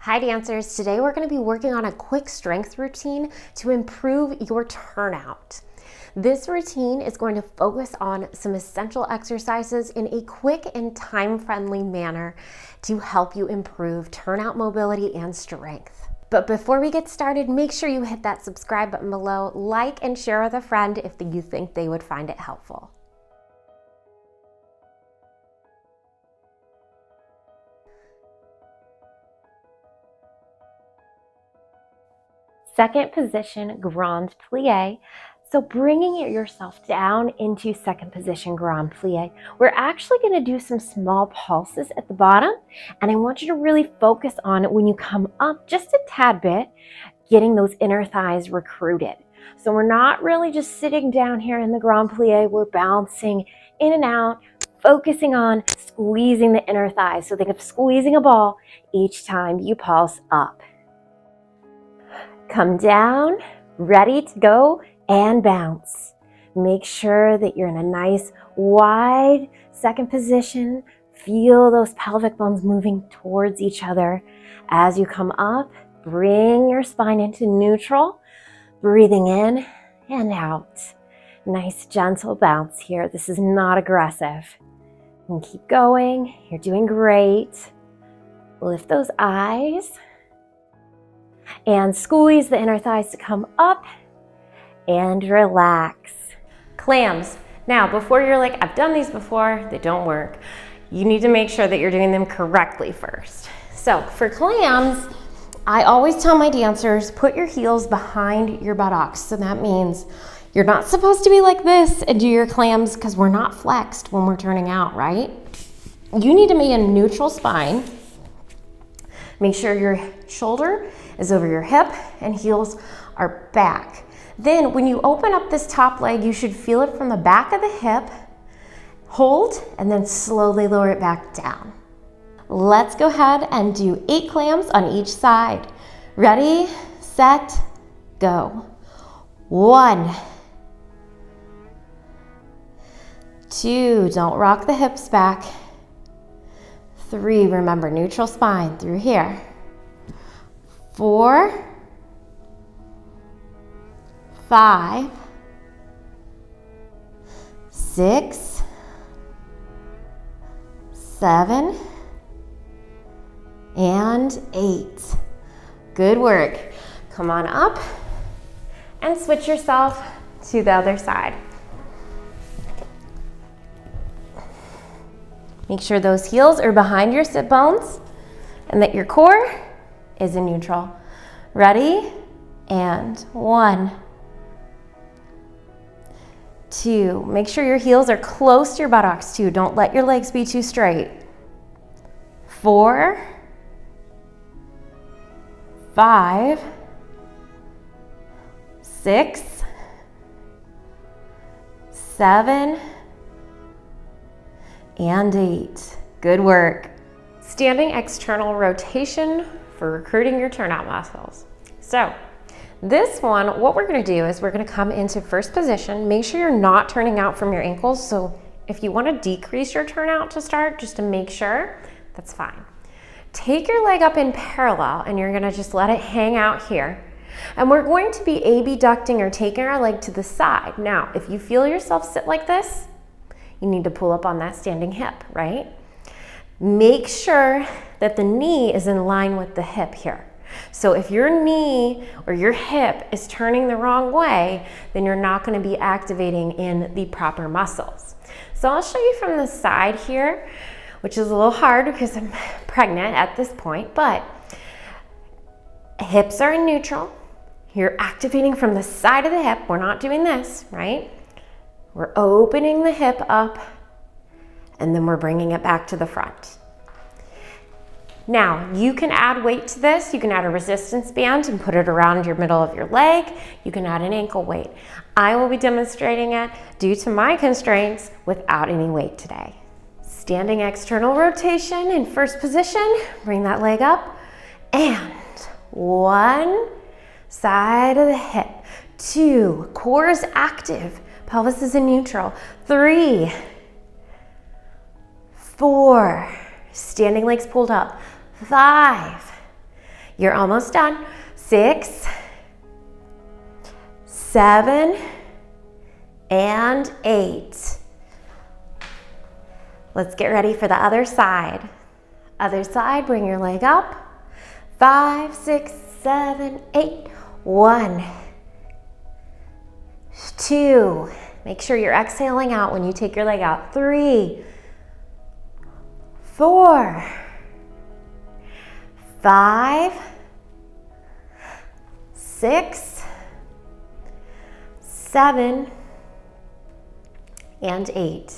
Hi dancers, today we're going to be working on a quick strength routine to improve your turnout. This routine is going to focus on some essential exercises in a quick and time-friendly manner to help you improve turnout mobility and strength. But before we get started, make sure you hit that subscribe button below, like and share with a friend if you think they would find it helpful. Second position, grand plie. So bringing yourself down into second position, grand plie. We're actually going to do some small pulses at the bottom, and I want you to really focus on when you come up just a tad bit, getting those inner thighs recruited. So we're not really just sitting down here in the grand plie, we're bouncing in and out, focusing on squeezing the inner thighs. So think of squeezing a ball each time you pulse up. Come down, ready to go, and bounce. Make sure that you're in a nice wide second position. Feel those pelvic bones moving towards each other. As you come up, bring your spine into neutral, breathing in and out. Nice gentle bounce here. This is not aggressive. And keep going. You're doing great. Lift those eyes. And squeeze the inner thighs to come up and relax. Clams. Now, before you're like, I've done these before, they don't work. You need to make sure that you're doing them correctly first. So for clams, I always tell my dancers, put your heels behind your buttocks. So that means you're not supposed to be like this and do your clams because we're not flexed when we're turning out, right? You need to be a neutral spine. Make sure your shoulder is over your hip and heels are back. Then when you open up this top leg, you should feel it from the back of the hip, hold, and then slowly lower it back down. Let's go ahead and do 8 clams on each side. Ready, set, go. 1, 2, don't rock the hips back. 3, remember neutral spine through here. 4, 5, 6, 7, and 8. Good work. Come on up and switch yourself to the other side. Make sure those heels are behind your sit bones and that your core is in neutral. Ready? And 1, 2. Make sure your heels are close to your buttocks too. Don't let your legs be too straight. 4, 5, 6, 7, and 8. Good work. Standing external rotation for recruiting your turnout muscles. So this one, what we're going to do is we're going to come into first position. Make sure you're not turning out from your ankles. So if you want to decrease your turnout to start, just to make sure, that's fine. Take your leg up in parallel and you're going to just let it hang out here. And we're going to be abducting or taking our leg to the side. Now, if you feel yourself sit like this, you need to pull up on that standing hip, right? Make sure that the knee is in line with the hip here. So if your knee or your hip is turning the wrong way, then you're not going to be activating in the proper muscles. So I'll show you from the side here, which is a little hard because I'm pregnant at this point, but hips are in neutral. You're activating from the side of the hip. We're not doing this, right? We're opening the hip up and then we're bringing it back to the front. Now, you can add weight to this. You can add a resistance band and put it around your middle of your leg. You can add an ankle weight. I will be demonstrating it due to my constraints without any weight today. Standing external rotation in first position. Bring that leg up and 1, side of the hip. 2, core is active. Pelvis is in neutral. 3, 4, standing legs pulled up. 5, You're almost done. 6, 7, and 8. Let's get ready for the other side. Other side, bring your leg up. 5, 6, 7, 8. 1, 2. Make sure you're exhaling out when you take your leg out. 3, 4, 5, 6, 7, and 8.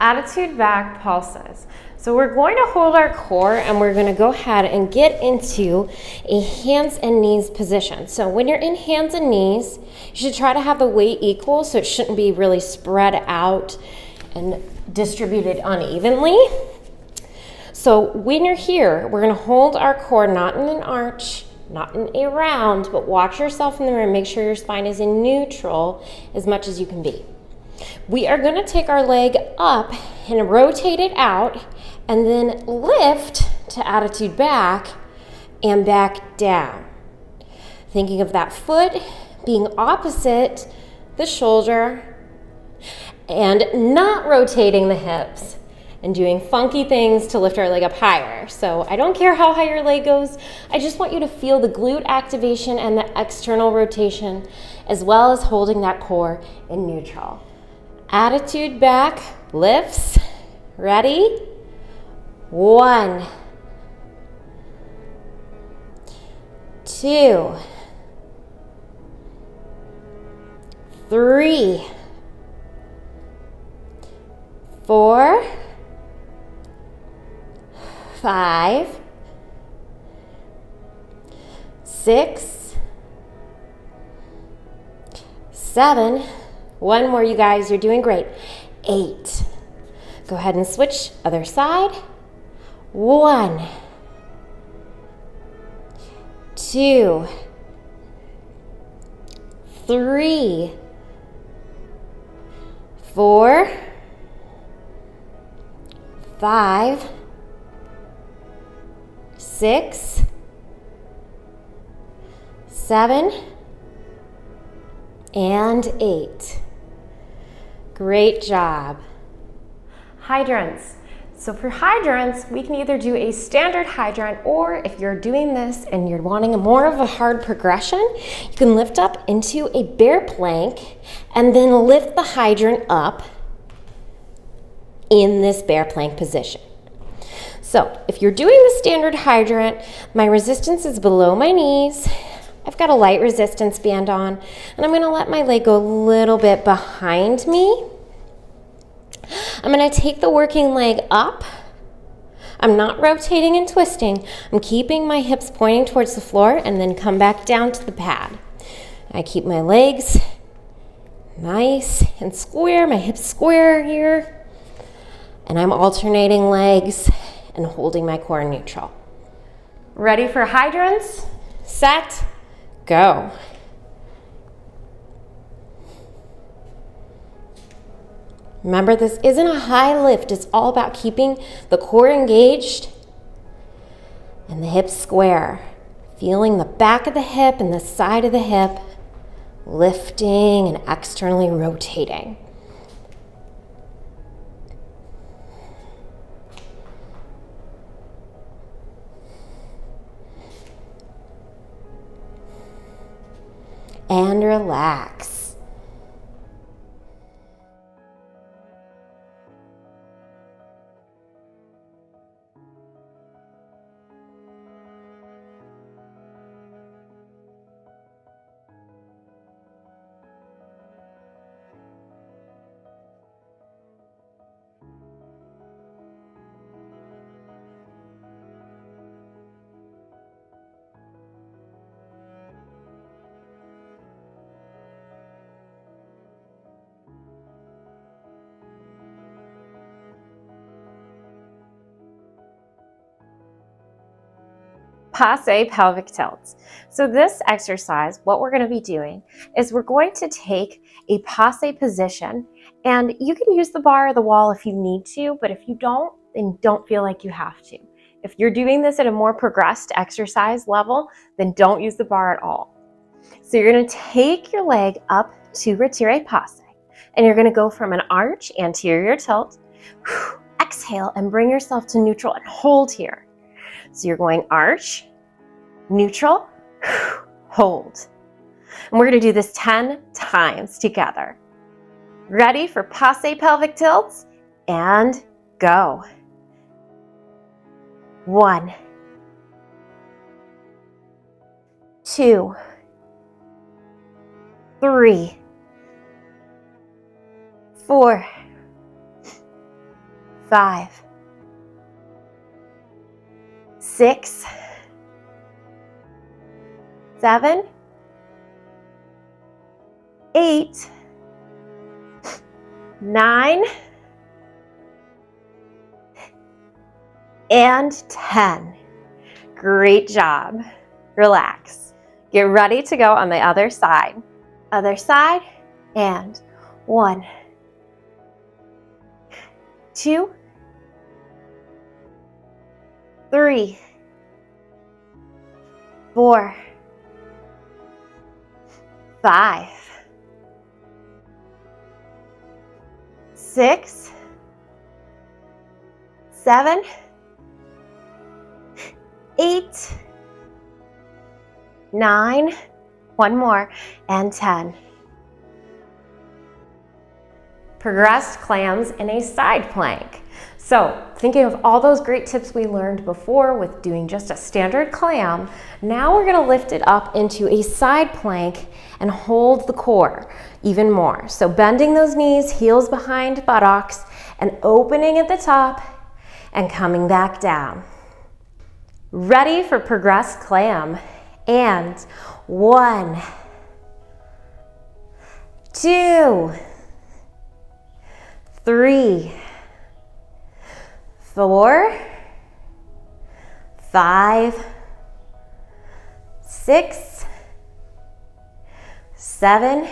Attitude back pulses. So we're going to hold our core and we're going to go ahead and get into a hands and knees position. So when you're in hands and knees, you should try to have the weight equal so it shouldn't be really spread out and distributed unevenly. So when you're here, we're going to hold our core not in an arch, not in a round, but watch yourself in the mirror. Make sure your spine is in neutral as much as you can be. We are going to take our leg up and rotate it out and then lift to attitude back and back down. Thinking of that foot being opposite the shoulder and not rotating the hips and doing funky things to lift our leg up higher. So I don't care how high your leg goes. I just want you to feel the glute activation and the external rotation as well as holding that core in neutral. Attitude back, lifts. Ready? 1, 2, 3, 4, 5, 6, 7. One more, you guys. You're doing great. 8. Go ahead and switch. Other side. 1, 2, 3, 4, 5, 6, 7, and 8. Great job. Hydrants. So for hydrants, we can either do a standard hydrant, or if you're doing this and you're wanting more of a hard progression, you can lift up into a bear plank and then lift the hydrant up in this bear plank position. So if you're doing the standard hydrant, my resistance is below my knees. I've got a light resistance band on, and I'm going to let my leg go a little bit behind me. I'm going to take the working leg up. I'm not rotating and twisting. I'm keeping my hips pointing towards the floor and then come back down to the pad. I keep my legs nice and square, my hips square here. And I'm alternating legs and holding my core neutral. Ready for hydrants? Set, go. Remember, this isn't a high lift. It's all about keeping the core engaged and the hips square. Feeling the back of the hip and the side of the hip lifting and externally rotating. And relax. Passe pelvic tilts. So this exercise, what we're going to be doing is we're going to take a passe position, and you can use the bar or the wall if you need to, but if you don't, then don't feel like you have to. If you're doing this at a more progressed exercise level, then don't use the bar at all. So you're going to take your leg up to retire passe, and you're going to go from an arch, anterior tilt, exhale, and bring yourself to neutral and hold here. So you're going arch, neutral, hold. And we're going to do this 10 times together. Ready for passe pelvic tilts? And go. 1, 2, 3, 4, 5, 6, 7, 8, 9, and 10. Great job. Relax. Get ready to go on the other side. Other side, and 1, 2, 3, 4, 5, 6, 7, 8, 9, one more, and 10. Progressed clams in a side plank. So thinking of all those great tips we learned before with doing just a standard clam, now we're going to lift it up into a side plank and hold the core even more. So bending those knees, heels behind buttocks, and opening at the top and coming back down. Ready for progressed clam. And 1, 2, 3, 4, 5, 6, 7,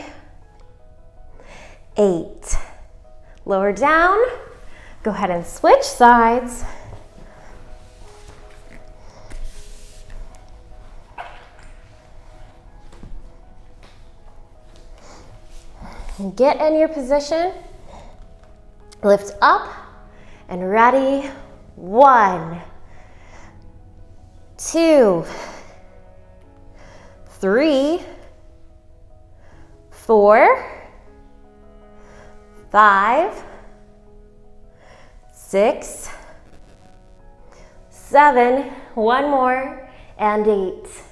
8. Lower down. Go ahead and switch sides. Get in your position, lift up, and ready. 1, 2, 3, 4, 5, 6, 7, one more, and 8.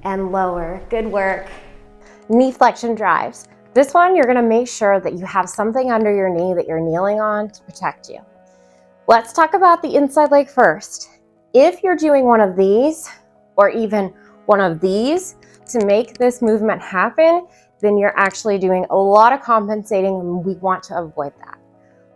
And lower. Good work. Knee flexion drives. This one, you're gonna make sure that you have something under your knee that you're kneeling on to protect you. Let's talk about the inside leg first. If you're doing one of these, or even one of these, to make this movement happen, then you're actually doing a lot of compensating, and we want to avoid that.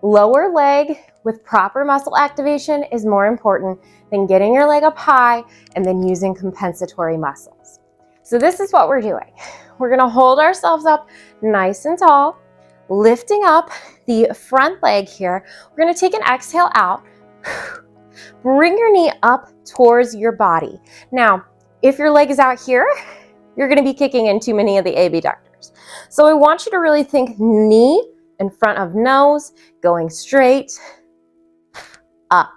Lower leg with proper muscle activation is more important than getting your leg up high and then using compensatory muscles. So this is what we're doing. We're gonna hold ourselves up nice and tall, lifting up the front leg here. We're gonna take an exhale out. Bring your knee up towards your body. Now, if your leg is out here, you're gonna be kicking in too many of the abductors. So I want you to really think knee in front of nose, going straight up.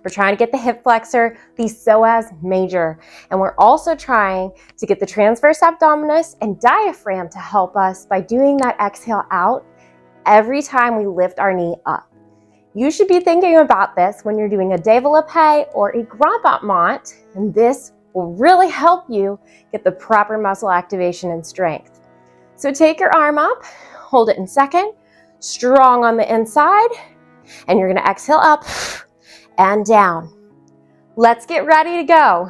We're trying to get the hip flexor, the psoas major, and we're also trying to get the transverse abdominis and diaphragm to help us by doing that exhale out every time we lift our knee up. You should be thinking about this when you're doing a développé or a grand battement, and this will really help you get the proper muscle activation and strength. So take your arm up, hold it in second, strong on the inside, and you're gonna exhale up and down. Let's get ready to go.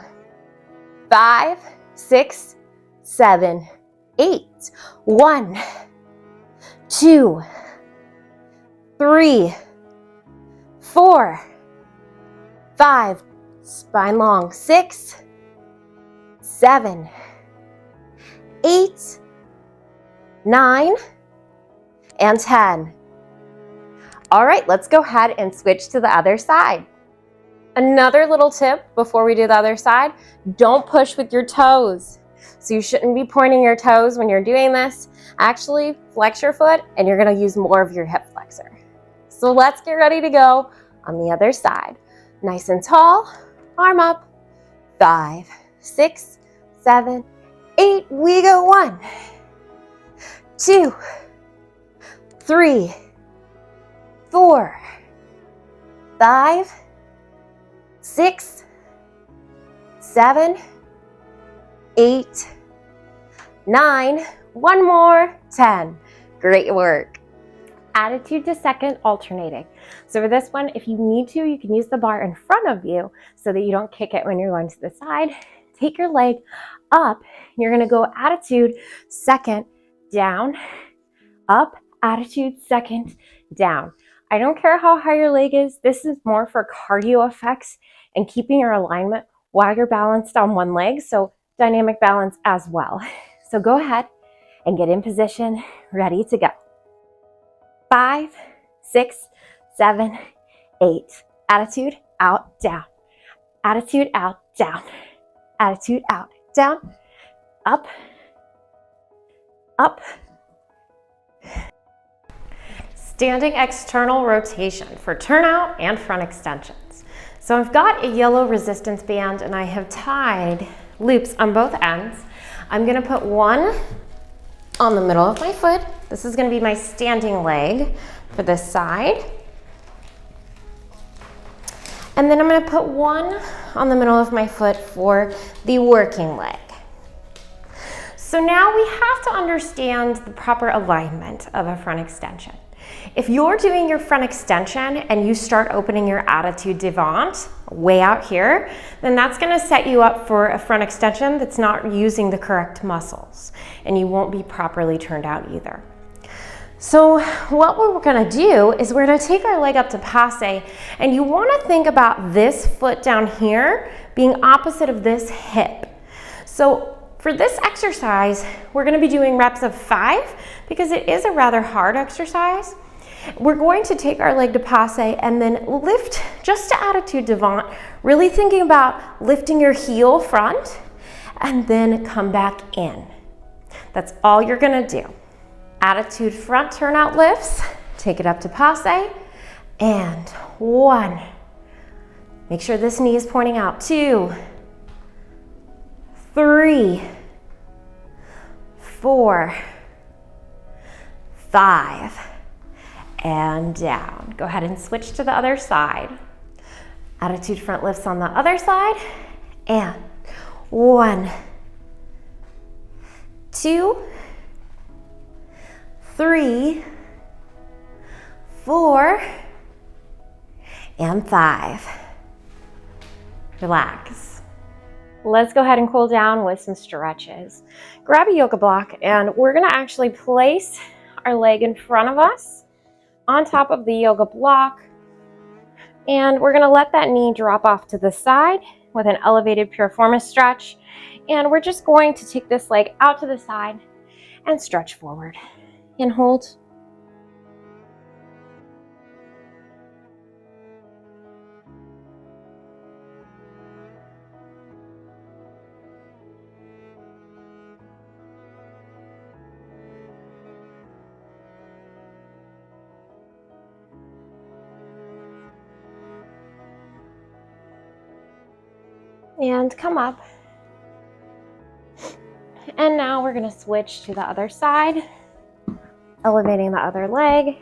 5, 6, 7, 8. 1, 2, 3, 4, 5, spine long, 6, 7, 8, 9, and 10. All right, let's go ahead and switch to the other side. Another little tip before we do the other side, don't push with your toes. So you shouldn't be pointing your toes when you're doing this. Actually, flex your foot and you're gonna use more of your hip flexor. So let's get ready to go on the other side. Nice and tall, arm up. 5, 6, 7, 8. We go 1, 2, 3, 4, 5, 6, 7, 8, 9. One more, 10. Great work. Attitude to second alternating. So for this one, if you need to, you can use the bar in front of you so that you don't kick it when you're going to the side. Take your leg up. You're going to go attitude second down, up, attitude second down. I don't care how high your leg is. This is more for cardio effects and keeping your alignment while you're balanced on one leg. So dynamic balance as well. So go ahead and get in position, ready to go. 5, 6, 7, 8. Attitude out, down. Attitude out, down. Attitude out, down. Up, up. Standing external rotation for turnout and front extensions. So I've got a yellow resistance band and I have tied loops on both ends. I'm gonna put one on the middle of my foot. This is gonna be my standing leg for this side. And then I'm gonna put one on the middle of my foot for the working leg. So now we have to understand the proper alignment of a front extension. If you're doing your front extension and you start opening your attitude devant way out here, then that's going to set you up for a front extension that's not using the correct muscles, and you won't be properly turned out either. So what we're going to do is we're going to take our leg up to passe, and you want to think about this foot down here being opposite of this hip. So for this exercise, we're going to be doing reps of 5 because it is a rather hard exercise. We're going to take our leg to passe and then lift just to attitude devant, really thinking about lifting your heel front and then come back in. That's all you're going to do. Attitude front turnout lifts, take it up to passe, and 1. Make sure this knee is pointing out. 2, 3, 4, 5, and down. Go ahead and switch to the other side. Attitude front lifts on the other side, and 1, 2, 3, 4, and 5. Relax. Let's go ahead and cool down with some stretches. Grab a yoga block and we're gonna actually place our leg in front of us on top of the yoga block. And we're gonna let that knee drop off to the side with an elevated piriformis stretch. And we're just going to take this leg out to the side and stretch forward and hold. And come up. And now we're going to switch to the other side, elevating the other leg,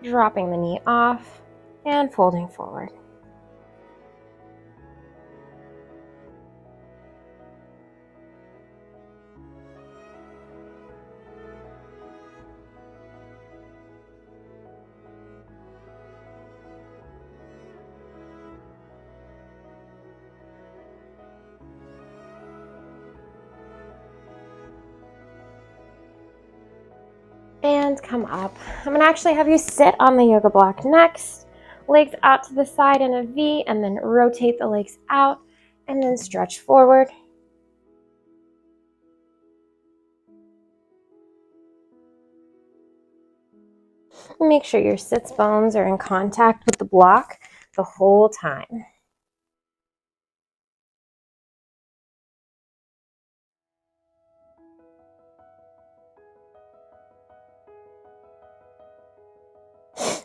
dropping the knee off, and folding forward. And come up. I'm going to actually have you sit on the yoga block next. Legs out to the side in a V, and then rotate the legs out, and then stretch forward. Make sure your sits bones are in contact with the block the whole time.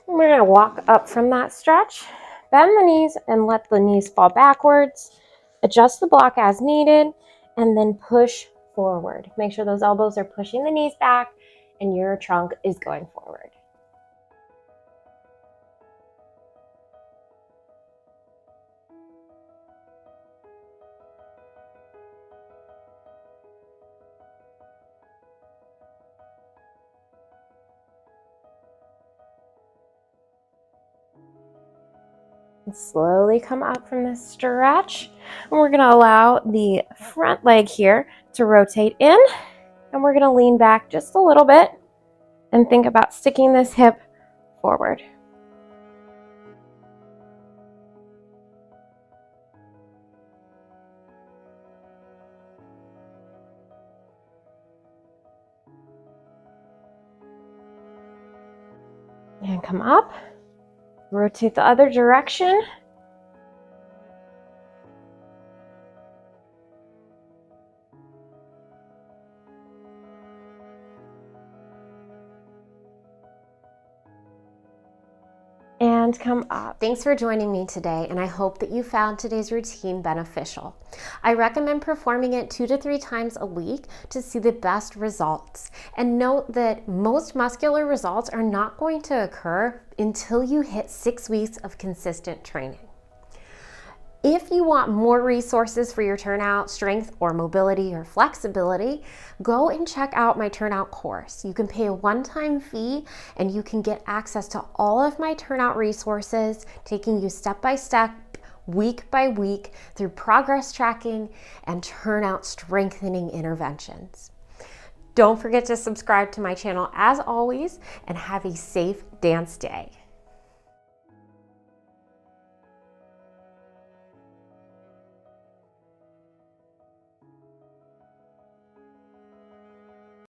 We're going to walk up from that stretch, bend the knees and let the knees fall backwards, adjust the block as needed, and then push forward. Make sure those elbows are pushing the knees back and your trunk is going forward. And slowly come up from this stretch. And we're going to allow the front leg here to rotate in. And we're going to lean back just a little bit and think about sticking this hip forward. And come up, rotate the other direction. And come up. Thanks for joining me today, and I hope that you found today's routine beneficial. I recommend performing it 2 to 3 times a week to see the best results. And note that most muscular results are not going to occur until you hit 6 weeks of consistent training. If you want more resources for your turnout, strength or mobility or flexibility, go and check out my turnout course. You can pay a one-time fee and you can get access to all of my turnout resources, taking you step by step, week by week through progress tracking and turnout strengthening interventions. Don't forget to subscribe to my channel as always, and have a safe dance day.